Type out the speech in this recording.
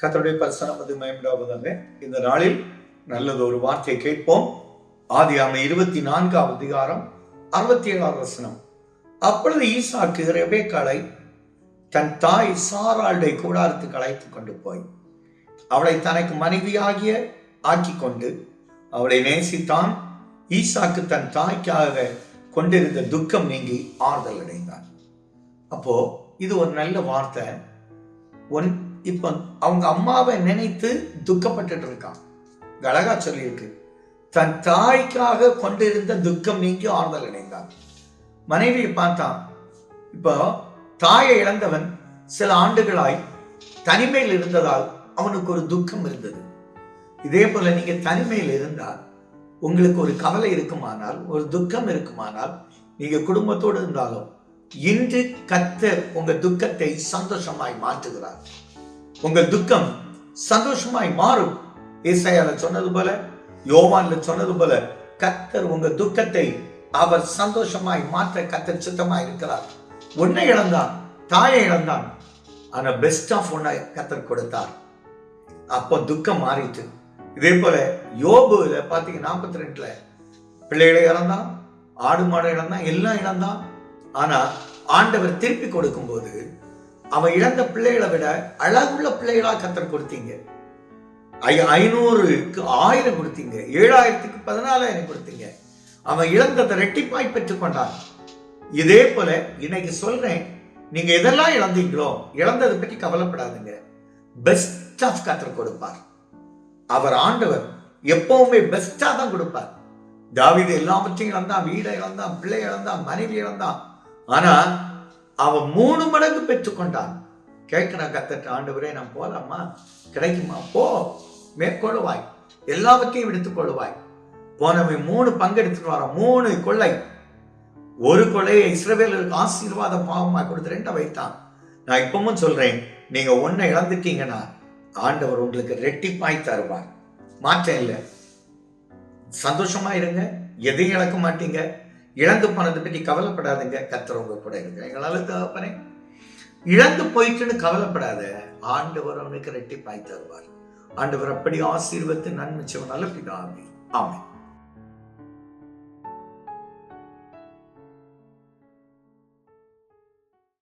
கர்த்தருடைய பரிசுத்தம் மகிமையுண்டாவதாக. இந்த நாளில் நல்லது ஒரு வார்த்தையை கேட்போம். ஆதியாகமம் 24 அதிகாரம் 67 அப்பொழுது ஈசாக்கு ரெபெக்காளை தன் தாய் சாராளுடைய கூடாரத்துக்கு அழைத்துக் கொண்டு போய் அவளை தனக்கு மனைவியாகிய ஆக்கி கொண்டு அவளை நேசித்தான். ஈசாக்கு தன் தாய்க்காக கொண்டிருந்த துக்கம் நீங்கி ஆறுதல் அடைந்தான். அப்போ இது ஒரு நல்ல வார்த்தை. இப்ப அவங்க அம்மாவை நினைத்து துக்கப்பட்டு இருக்கான். அழகா சொல்லியிருக்கு, தன் தாய்க்காக கொண்டிருந்த துக்கம் நீங்கி ஆறுதல் அடைந்தான். மனைவியை பார்த்தான். இப்போ தாயை இழந்தவன் சில ஆண்டுகளாய் தனிமையில் இருந்ததால் அவனுக்கு ஒரு துக்கம் இருந்தது. இதே போல நீங்க தனிமையில் இருந்தால் உங்களுக்கு ஒரு கவலை இருக்குமானால், ஒரு துக்கம் இருக்குமானால், நீங்க குடும்பத்தோடு இருந்தாலும் இன்று கர்த்தர் உங்க துக்கத்தை சந்தோஷமாய் மாற்றுகிறார். உங்கள் துக்கம் சந்தோஷமாய் மாறும். ஏசாயால சொன்னது போல, யோவான்ல சொன்னது போல, கர்த்தர் உங்க துக்கத்தை அவர் சந்தோஷமாய் மாற்ற கர்த்தர் சித்தமாய் இருக்கிறார். உன்னை இழந்தான், தாயை இழந்தான், ஆனா பெஸ்ட் ஆஃப் ஒன்னை கர்த்தர் கொடுத்தார். அப்போ துக்கம் மாறிட்டு. இதே போல யோபுல பாத்தீங்கன்னா 42 பிள்ளைகளை இழந்தான், ஆடு மாடு இழந்தான், எல்லாம் இழந்தான். ஆனா ஆண்டவர் திருப்பி கொடுக்கும் போது அவன் இழந்த பிள்ளைகளை விட அழகுள்ள பிள்ளைகளா கர்த்தர் கொடுத்தீங்க. 500க்கு 1000 கொடுத்தீங்க, 7000க்கு 14,000 கொடுத்தீங்க. அவன் இழந்ததை ரெட்டிப்பாய் பெற்றுக் கொண்டான். இதே போல இன்னைக்கு சொல்றேன், நீங்க எதெல்லாம் இழந்தீங்களோ இழந்ததை பற்றி கவலைப்படாதுங்க. பெஸ்ட் ஆஃப் கர்த்தர் கொடுப்பார். அவர் ஆண்டவர் எப்பவுமே பெஸ்டா தான் கொடுப்பார். தாவீது எல்லாவற்றையும் இழந்தான், வீடை இழந்தான், பிள்ளை இழந்தான், மனைவி இழந்தான். ஆனா அவன் 3 மடங்கு பெற்றுக்கொண்டான். கேட்கிறான் கர்த்தர், ஆண்டவரே நான் போலாமா, கிடைக்குமா? போ, மேற்கொள்ளுவாய், எல்லாவற்றையும் எடுத்துக் கொள்ளுவாய். போனவன் 3 பங்கு எடுத்துட்டு வரான். 3 கொள்ளை. ஒரு கொள்ளையை இஸ்ரவேலுக்கு ஆசீர்வாத பாவமா கொடுத்து 2 வைத்தான். நான் இப்பவும் சொல்றேன், நீங்க 1 இழந்துட்டீங்கன்னா ஆண்டவர் உங்களுக்கு ரெட்டிப்பாய் தருவார். மாற்றம் இல்லை. சந்தோஷமா இருங்க, எதையும் இழக்க மாட்டீங்க. இழந்து போனதை பற்றி கவலைப்படாதுங்க. கர்த்தர் உங்க கூட இருக்க. எங்களால தகப்பனே, இழந்து போயிட்டுன்னு கவலைப்படாத, ஆண்டவர் அவனுக்கு ரெட்டிப்பாய் தருவார். ஆண்டவர் அப்படி ஆசீர்வத்து நன்மை நல்ல பிதாவே. ஆமென்.